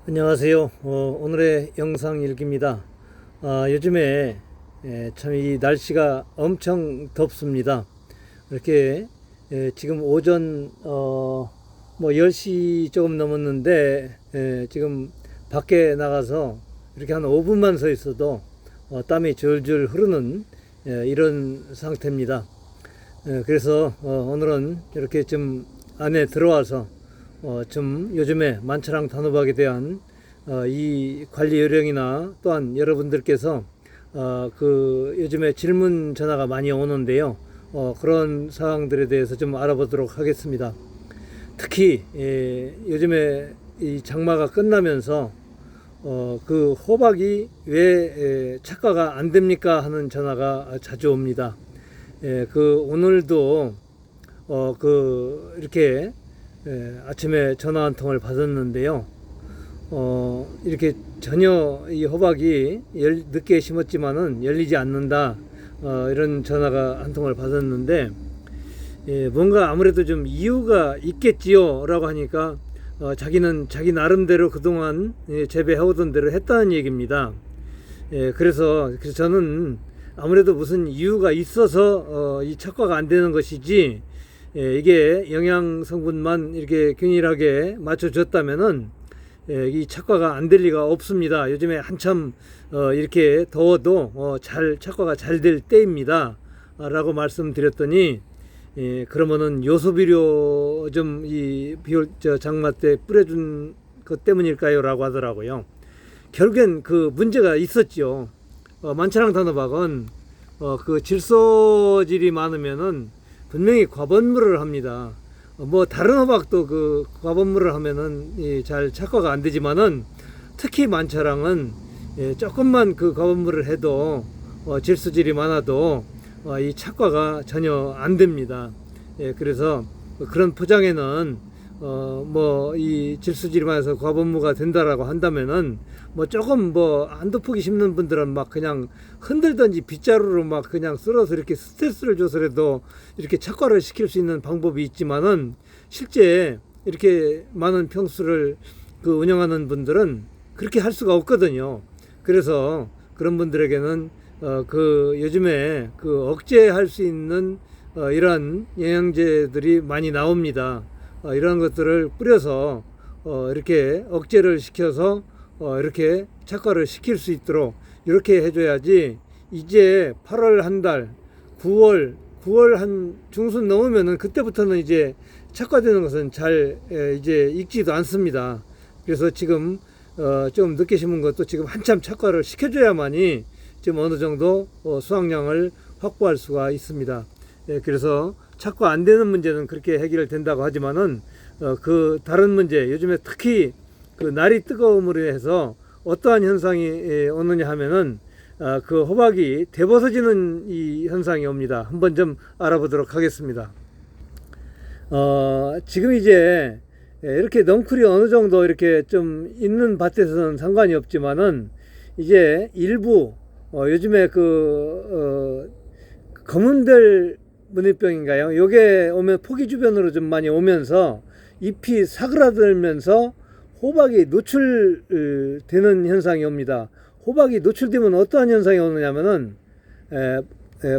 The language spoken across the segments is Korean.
안녕하세요. 오늘의 영상 일기입니다. 요즘에 참 이 날씨가 엄청 덥습니다. 이렇게 지금 오전 뭐 10시 조금 넘었는데 지금 밖에 나가서 이렇게 한 5분만 서 있어도 땀이 줄줄 흐르는 이런 상태입니다. 그래서 오늘은 이렇게 좀 안에 들어와서 좀 요즘에 만차랑 단호박에 대한 이 관리 요령이나 또한 여러분들께서 그 요즘에 질문 전화가 많이 오는데요. 그런 사항들에 대해서 좀 알아보도록 하겠습니다. 특히 요즘에 이 장마가 끝나면서 그 호박이 왜 착과가 안 됩니까 하는 전화가 자주 옵니다. 그 오늘도 그 이렇게 아침에 전화 한 통을 받았는데요. 이렇게 전혀 이 호박이 늦게 심었지만은 열리지 않는다. 이런 전화가 한 통을 받았는데, 뭔가 아무래도 좀 이유가 있겠지요. 라고 하니까, 자기는 자기 나름대로 그동안 재배해오던 대로 했다는 얘기입니다. 그래서 저는 아무래도 무슨 이유가 있어서 이 착과가 안 되는 것이지, 이게 영양 성분만 이렇게 균일하게 맞춰줬다면은 이 착과가 안 될 리가 없습니다. 요즘에 한참 이렇게 더워도 착과가 잘 될 때입니다. 라고 말씀드렸더니, 그러면은 요소비료 좀 이 비올 장마 때 뿌려준 것 때문일까요? 라고 하더라고요. 결국엔 그 문제가 있었죠. 만차랑 단호박은 그 질소질이 많으면은 분명히 과번물을 합니다. 뭐 다른 호박도 그 과번물을 하면은 잘 착과가 안 되지만은 특히 만차랑은 조금만 그 과번물을 해도 질소질이 많아도 이 착과가 전혀 안 됩니다. 그래서 그런 포장에는 뭐 이 질소질이 많아서 과번무가 된다라고 한다면은 뭐 조금 뭐 한두 포기 심는 분들은 막 그냥 흔들든지 빗자루로 막 그냥 쓸어서 이렇게 스트레스를 줘서라도 이렇게 착과를 시킬 수 있는 방법이 있지만은 실제 이렇게 많은 평수를 그 운영하는 분들은 그렇게 할 수가 없거든요. 그래서 그런 분들에게는 그 요즘에 그 억제할 수 있는 이러한 영양제들이 많이 나옵니다. 이런 것들을 뿌려서 이렇게 억제를 시켜서 이렇게 착과를 시킬 수 있도록 이렇게 해줘야지. 이제 8월 한 달, 9월 한 중순 넘으면은 그때부터는 이제 착과되는 것은 잘 이제 익지도 않습니다. 그래서 지금 좀 늦게 심은 것도 지금 한참 착과를 시켜줘야만이 지금 어느 정도 수확량을 확보할 수가 있습니다. 그래서 착과 안 되는 문제는 그렇게 해결된다고 하지만은 그 다른 문제, 요즘에 특히 그 날이 뜨거움으로 해서 어떠한 현상이 오느냐 하면은 그 호박이 대버섯지는 이 현상이 옵니다. 한번 좀 알아보도록 하겠습니다. 지금 이제 이렇게 넝쿨이 어느 정도 이렇게 좀 있는 밭에서는 상관이 없지만은 이제 일부 요즘에 그 검은별 문의병인가요? 요게 오면 포기 주변으로 좀 많이 오면서 잎이 사그라들면서 호박이 노출되는 현상이 옵니다. 호박이 노출되면 어떠한 현상이 오느냐면은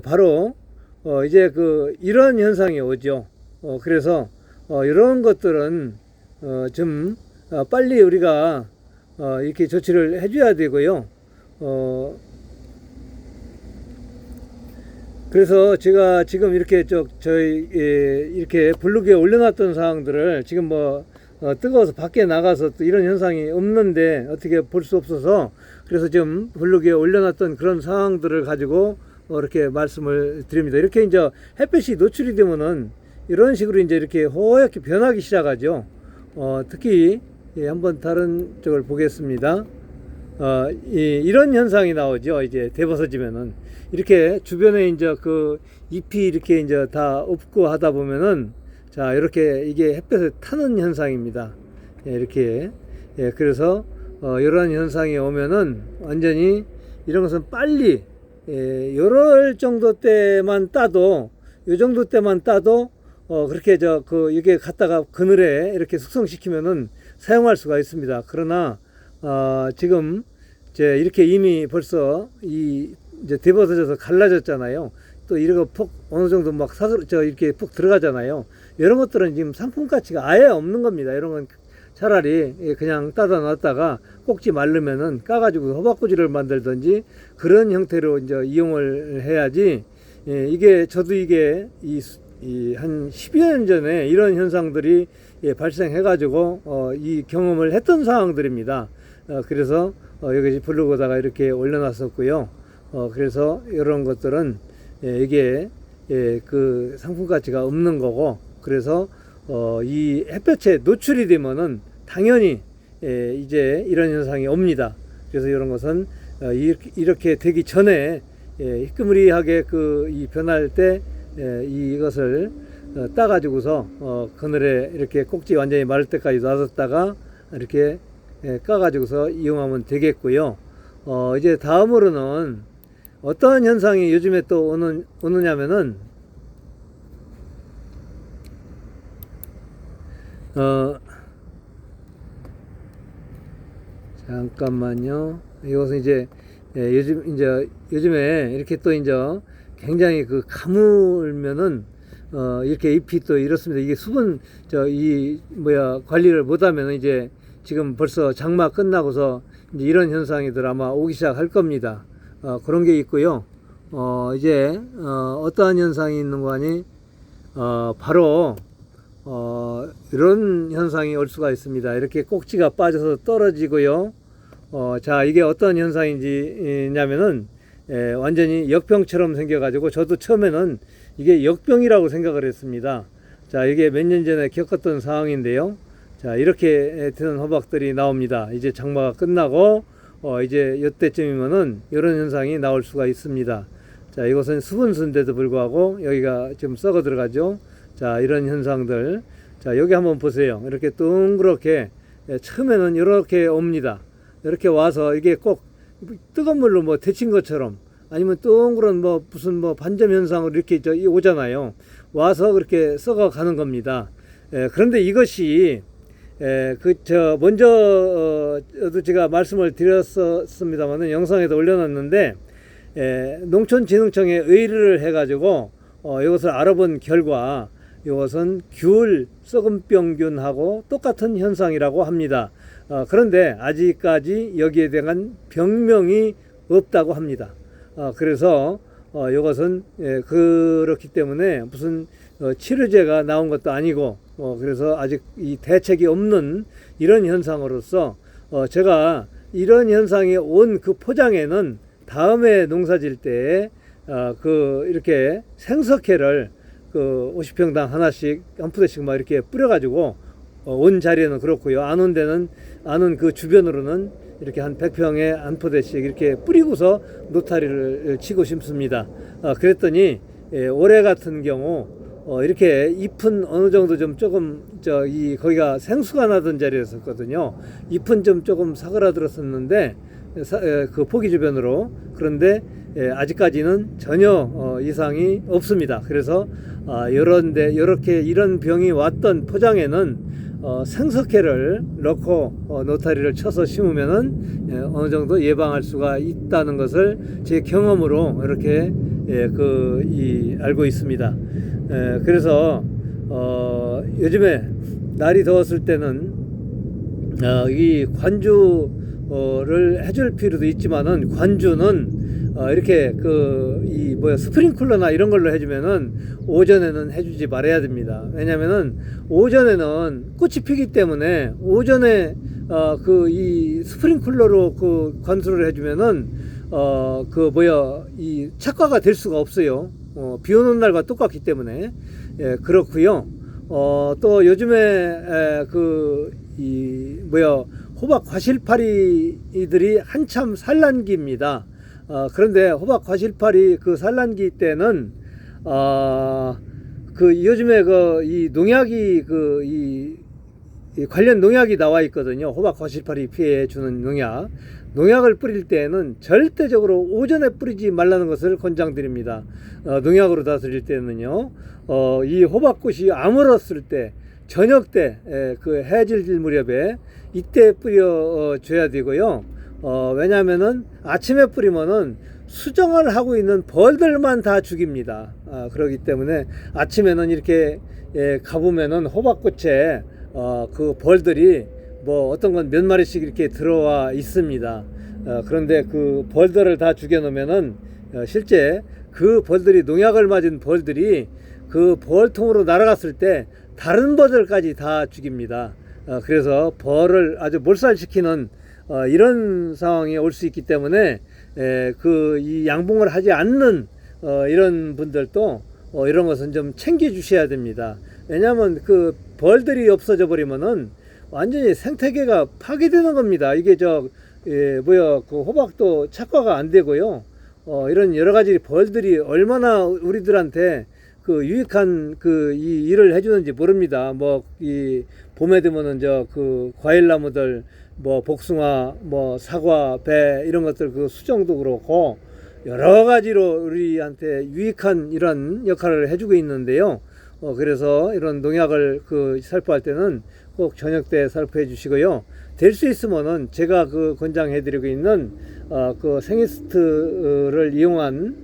바로 이제 그 이런 현상이 오죠. 그래서 이런 것들은 좀 빨리 우리가 이렇게 조치를 해줘야 되고요. 그래서 제가 지금 이렇게 저희 이렇게 블로그에 올려놨던 사항들을 지금 뭐 뜨거워서 밖에 나가서 또 이런 현상이 없는데 어떻게 볼 수 없어서, 그래서 지금 블로그에 올려놨던 그런 사항들을 가지고 이렇게 말씀을 드립니다. 이렇게 이제 햇볕이 노출이 되면은 이런 식으로 이제 이렇게 허옇게 변하기 시작하죠. 특히 한번 다른 쪽을 보겠습니다. 이런 현상이 나오죠. 이제 대버섯지면은 이렇게 주변에 이제 그 잎이 이렇게 이제 다 없고 하다 보면은, 자, 이렇게 이게 햇볕을 타는 현상입니다. 이렇게. 그래서 이런 현상이 오면은 완전히 이런 것은 빨리 요럴 정도 때만 따도, 요 정도 때만 따도 그렇게 이게 갖다가 그늘에 이렇게 숙성시키면은 사용할 수가 있습니다. 그러나 지금 이제 이렇게 이미 벌써 이제 뒤벗어져서 갈라졌잖아요. 또 이런 거 어느 정도 막 이렇게 푹 들어가잖아요. 이런 것들은 지금 상품 가치가 아예 없는 겁니다. 이런 건 차라리 그냥 따다 놨다가 꼭지 마르면은 까가지고 호박꼬지를 만들든지 그런 형태로 이제 이용을 해야지. 저도 이게 한 10여 년 전에 이런 현상들이 발생해가지고 이 경험을 했던 상황들입니다. 그래서 여기 블로그에다가 이렇게 올려놨었고요. 그래서 이런 것들은 이게 그 상품 가치가 없는 거고, 그래서 이 햇볕에 노출이 되면은 당연히 이제 이런 현상이 옵니다. 그래서 이런 것은 이렇게 되기 전에 희끄무리하게 이 변할 때 이것을 따가지고서 그늘에 이렇게 꼭지 완전히 마를 때까지 놔뒀다가 이렇게 까가지고서 이용하면 되겠고요. 이제 다음으로는 어떤 현상이 요즘에 또 오느냐면은 잠깐만요. 이것은 이제 요즘에 이렇게 또 이제 굉장히 가물면은 이렇게 잎이 또 이렇습니다. 이게 수분 관리를 못하면 이제 지금 벌써 장마 끝나고서 이제 이런 현상이들 아마 오기 시작할 겁니다. 그런 게 있고요. 이제 어떠한 현상이 있는 거 아니? 바로 이런 현상이 올 수가 있습니다. 이렇게 꼭지가 빠져서 떨어지고요. 자, 이게 어떤 현상이냐면은 완전히 역병처럼 생겨가지고 저도 처음에는 이게 역병이라고 생각을 했습니다. 자, 이게 몇 년 전에 겪었던 상황인데요. 자, 이렇게 되는 호박들이 나옵니다. 이제 장마가 끝나고 이제 이때쯤이면은 이런 현상이 나올 수가 있습니다. 자, 이것은 수분수인데도 불구하고 여기가 좀 썩어 들어가죠. 자, 이런 현상들. 자, 여기 한번 보세요. 이렇게 둥그렇게 처음에는 이렇게 옵니다. 이렇게 와서 이게 꼭 뜨거운 물로 데친 것처럼 아니면 둥그런 무슨 반점 현상으로 이렇게 오잖아요. 와서 그렇게 썩어 가는 겁니다. 그런데 이것이 먼저도 제가 말씀을 드렸습니다만은 영상에도 올려놨는데, 농촌진흥청에 의뢰를 해가지고, 이것을 알아본 결과, 이것은 귤 썩은병균하고 똑같은 현상이라고 합니다. 그런데 아직까지 여기에 대한 병명이 없다고 합니다. 그래서, 이것은, 그렇기 때문에 무슨 치료제가 나온 것도 아니고, 그래서 아직 이 대책이 없는 이런 현상으로서 제가 이런 현상이 온 그 포장에는 다음에 농사질 때 이렇게 생석회를 50평당 하나씩 한 푸대씩 막 이렇게 뿌려가지고 온 자리에는 그렇고요. 안 온 데는 아는 그 주변으로는 이렇게 한 100평에 한 푸대씩 이렇게 뿌리고서 노타리를 치고 심습니다. 그랬더니 올해 같은 경우 이렇게 잎은 어느 정도 좀 조금 거기가 생수가 나던 자리였었거든요. 잎은 조금 사그라들었었는데 그 포기 주변으로. 그런데 아직까지는 전혀 이상이 없습니다. 그래서 이런 병이 왔던 포장에는 생석회를 넣고 노타리를 쳐서 심으면은 어느 정도 예방할 수가 있다는 것을 제 경험으로 이렇게 알고 있습니다. 그래서 요즘에 날이 더웠을 때는 이 관주를 해줄 필요도 있지만은 관주는 이렇게 스프링클러나 이런 걸로 해주면은 오전에는 해주지 말아야 됩니다. 왜냐면은 오전에는 꽃이 피기 때문에 오전에 이 스프링클러로 관수를 해주면은 이 착과가 될 수가 없어요. 비 오는 날과 똑같기 때문에. 그렇고요. 또 요즘에 호박 과실파리들이 한참 산란기입니다. 그런데 호박 과실파리 산란기 때는 요즘에 이 농약이 이 관련 농약이 나와 있거든요. 호박 과실파리 피해 주는 농약을 뿌릴 때에는 절대적으로 오전에 뿌리지 말라는 것을 권장드립니다. 농약으로 다스릴 때는요. 이 호박꽃이 아물었을 때 저녁 때 해질 무렵에 이때 뿌려 줘야 되고요. 왜냐하면은 아침에 뿌리면은 수정을 하고 있는 벌들만 다 죽입니다. 그렇기 때문에 아침에는 이렇게 가보면은 호박꽃에 그 벌들이 뭐 어떤 건 몇 마리씩 이렇게 들어와 있습니다. 그런데 그 벌들을 다 죽여 놓으면은 실제 그 벌들이 농약을 맞은 벌들이 그 벌통으로 날아갔을 때 다른 벌들까지 다 죽입니다. 그래서 벌을 아주 몰살시키는 이런 상황이 올 수 있기 때문에 그 이 양봉을 하지 않는 이런 분들도 이런 것은 좀 챙겨 주셔야 됩니다. 왜냐하면 그 벌들이 없어져 버리면은 완전히 생태계가 파괴되는 겁니다. 이게 그 호박도 착과가 안 되고요. 이런 여러 가지 벌들이 얼마나 우리들한테 그 유익한 이 일을 해주는지 모릅니다. 뭐 이 봄에 되면은 그 과일나무들 뭐 복숭아, 뭐 사과, 배 이런 것들 그 수정도 그렇고 여러 가지로 우리한테 유익한 이런 역할을 해주고 있는데요. 그래서 이런 농약을 살포할 때는 꼭 저녁 때 살포해 주시고요. 될 수 있으면은 제가 권장해 드리고 있는 그 생이스트를 이용한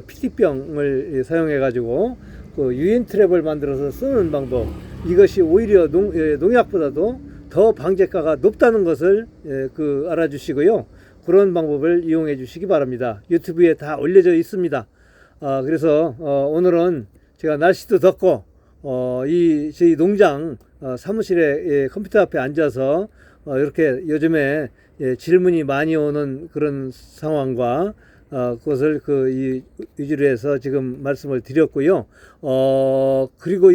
PT병을 사용해 가지고 유인 트랩을 만들어서 쓰는 방법, 이것이 오히려 농약보다도 더 방제가가 높다는 것을 알아주시고요. 그런 방법을 이용해 주시기 바랍니다. 유튜브에 다 올려져 있습니다. 그래서 오늘은 제가 날씨도 덥고 저희 농장 사무실에 컴퓨터 앞에 앉아서 이렇게 요즘에 질문이 많이 오는 그런 상황과 그것을 이 위주로 해서 지금 말씀을 드렸고요. 그리고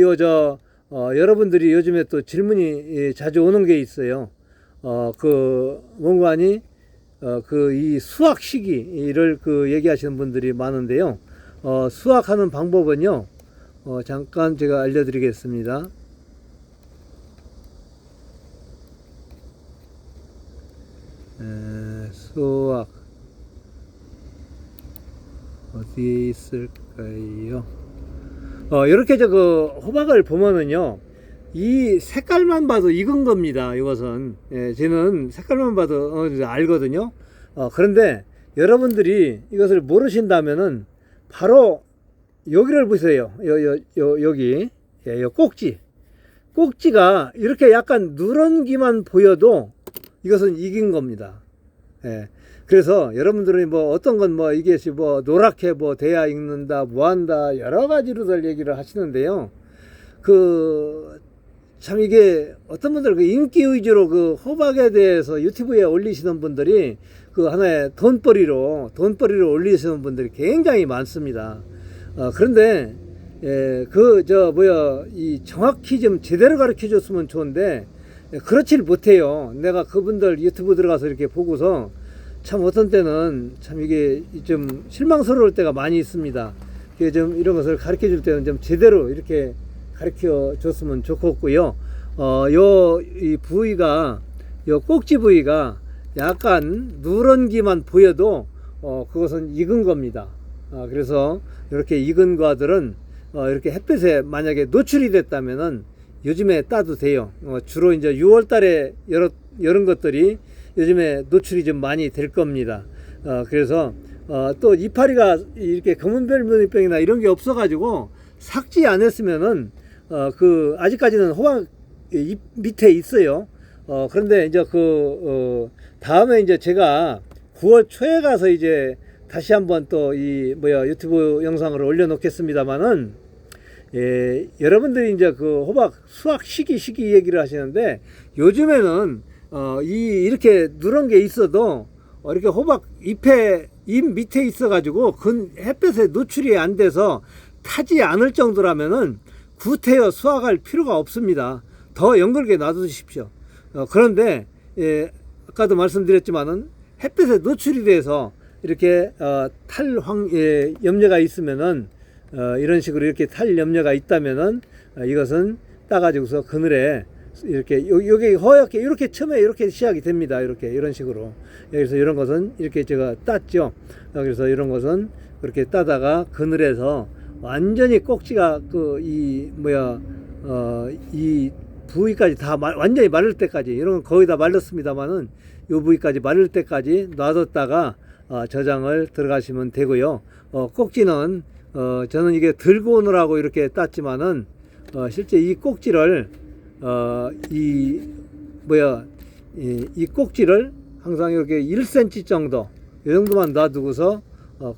여러분들이 요즘에 또 질문이 자주 오는 게 있어요. 뭔가니 이 수확 시기를 얘기하시는 분들이 많은데요. 수확하는 방법은요. 잠깐 제가 알려드리겠습니다. 수확 어디에 있을까요? 이렇게 호박을 보면은요, 이 색깔만 봐도 익은 겁니다. 이것은 저는 색깔만 봐도 알거든요. 그런데 여러분들이 이것을 모르신다면은 바로 여기를 보세요. 여기 꼭지가 이렇게 약간 누런기만 보여도 이것은 익은 겁니다. 그래서 여러분들은 어떤 건 이게 노랗게 돼야 익는다, 한다, 여러 가지로들 얘기를 하시는데요. 참 이게 어떤 분들 인기 위주로 호박에 대해서 유튜브에 올리시는 분들이 하나의 돈벌이로 올리시는 분들이 굉장히 많습니다. 그런데 정확히 좀 제대로 가르쳐 줬으면 좋은데 그렇지를 못해요. 내가 그분들 유튜브 들어가서 이렇게 보고서 참 어떤 때는 참 이게 좀 실망스러울 때가 많이 있습니다. 좀 이런 것을 가르쳐 줄 때는 좀 제대로 이렇게 가르쳐 줬으면 좋겠고요. 이 부위가, 꼭지 부위가 약간 누런기만 보여도 그것은 익은 겁니다. 그래서 이렇게 익은 과들은 이렇게 햇볕에 만약에 노출이 됐다면은 요즘에 따도 돼요. 주로 이제 6월 달에 이런 것들이 요즘에 노출이 좀 많이 될 겁니다. 그래서 또 이파리가 이렇게 검은별무늬병이나 이런 게 없어가지고 삭지 안 했으면은 아직까지는 호박 잎 밑에 있어요. 그런데 이제 다음에 이제 제가 9월 초에 가서 이제 다시 한번 또 유튜브 영상을 올려놓겠습니다만은, 여러분들이 이제 호박 수확 시기 얘기를 하시는데, 요즘에는 이렇게 누런 게 있어도 이렇게 호박 잎 밑에 있어가지고 햇볕에 노출이 안 돼서 타지 않을 정도라면은 구태여 수확할 필요가 없습니다. 더 연글게 놔두십시오. 그런데 아까도 말씀드렸지만은 햇볕에 노출이 돼서 이렇게 염려가 있으면은 이런 식으로 이렇게 탈 염려가 있다면은 이것은 따가지고서 그늘에 이렇게 여기 허옇게 이렇게 처음에 이렇게 시작이 됩니다. 이런 식으로. 그래서 이런 것은 이렇게 제가 땄죠. 그래서 이런 것은 그렇게 따다가 그늘에서 완전히 꼭지가 이 부위까지 다 완전히 마를 때까지, 이런 건 거의 다 말랐습니다만은 요 부위까지 마를 때까지 놔뒀다가 저장을 들어가시면 되고요. 꼭지는 저는 이게 들고 오느라고 이렇게 땄지만은 실제 이 꼭지를 이 꼭지를 항상 이렇게 1cm 정도 이 정도만 놔두고서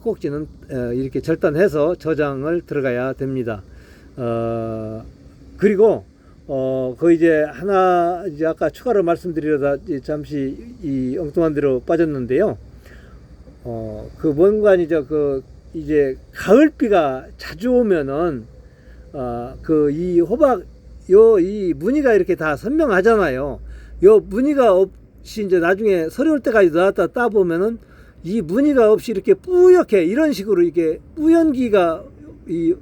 꼭지는 이렇게 절단해서 저장을 들어가야 됩니다. 그리고 그 이제 하나 이제 아까 추가로 말씀드리려다 잠시 이 엉뚱한 데로 빠졌는데요. 그 뭔가니죠. 그 이제 가을비가 자주 오면은 그 이 호박 이 무늬가 이렇게 다 선명하잖아요. 요 무늬가 없이 이제 나중에 서리 올 때까지 놨다 따 보면은 이 무늬가 없이 이렇게 뿌옇게 이런 식으로 이게 뿌연기가 이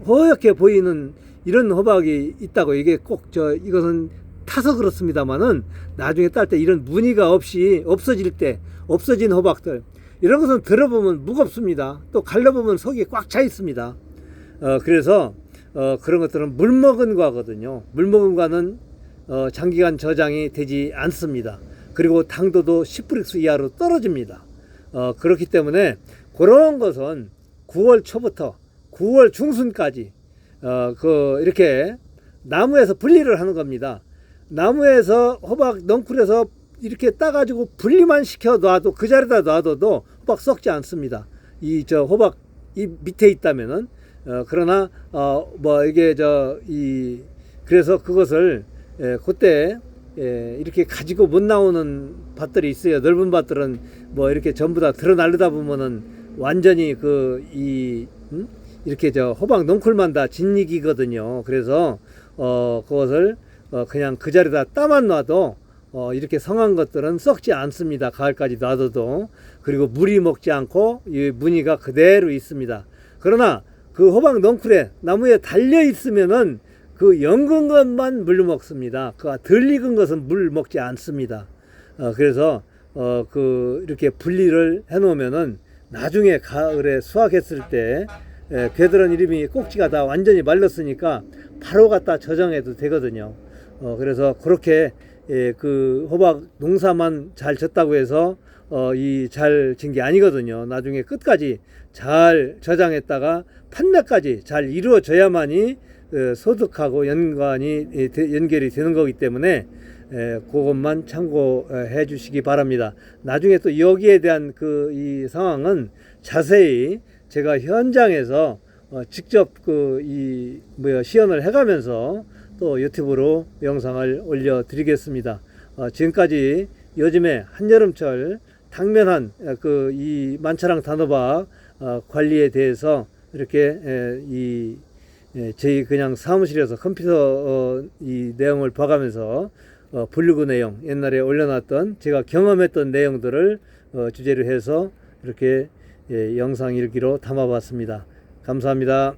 허옇게 보이는 이런 호박이 있다고. 이게 꼭 이것은 타서 그렇습니다만은 나중에 딸 때 이런 무늬가 없이 없어질 때 없어진 호박들 이런 것은 들어보면 무겁습니다. 또 갈라보면 속이 꽉 차 있습니다. 그래서 그런 것들은 물 먹은 과거든요. 물 먹은 과는 장기간 저장이 되지 않습니다. 그리고 당도도 10브릭스 이하로 떨어집니다. 그렇기 때문에 그런 것은 9월 초부터 9월 중순까지 이렇게 나무에서 분리를 하는 겁니다. 나무에서 호박 넝쿨에서 이렇게 따가지고 분리만 시켜 놔도 그 자리에다 놔둬도 호박 썩지 않습니다. 호박 이 밑에 있다면은 그러나 이게 그래서 그것을 그때 이렇게 가지고 못 나오는 밭들이 있어요. 넓은 밭들은 이렇게 전부 다 드러나려다 보면은 완전히 이렇게 호박 넝쿨만 다 진익이거든요. 그래서 그것을 그냥 그 자리에다 따만 놔도 이렇게 성한 것들은 썩지 않습니다. 가을까지 놔둬도. 그리고 물이 먹지 않고 이 무늬가 그대로 있습니다. 그러나 그 호박 넝쿨에 나무에 달려 있으면은 그 연근 것만 물 먹습니다. 그 덜 익은 것은 물 먹지 않습니다. 그래서 이렇게 분리를 해 놓으면은 나중에 가을에 수확했을 때 괴들은 이름이 꼭지가 다 완전히 말랐으니까 바로 갖다 저장해도 되거든요. 그래서 그렇게 그 호박 농사만 잘 졌다고 해서 잘 진 게 아니거든요. 나중에 끝까지 잘 저장했다가 판매까지 잘 이루어져야만이 소득하고 연결이 되는 거기 때문에 그것만 참고해 주시기 바랍니다. 나중에 또 여기에 대한 이 상황은 자세히 제가 현장에서 직접 시연을 해가면서 또 유튜브로 영상을 올려 드리겠습니다. 지금까지 요즘에 한여름철 당면한 이 만차랑 단호박 관리에 대해서 이렇게 저희 그냥 사무실에서 컴퓨터 이 내용을 봐가면서 블로그 내용 옛날에 올려놨던 제가 경험했던 내용들을 주제로 해서 이렇게 영상 일기로 담아봤습니다. 감사합니다.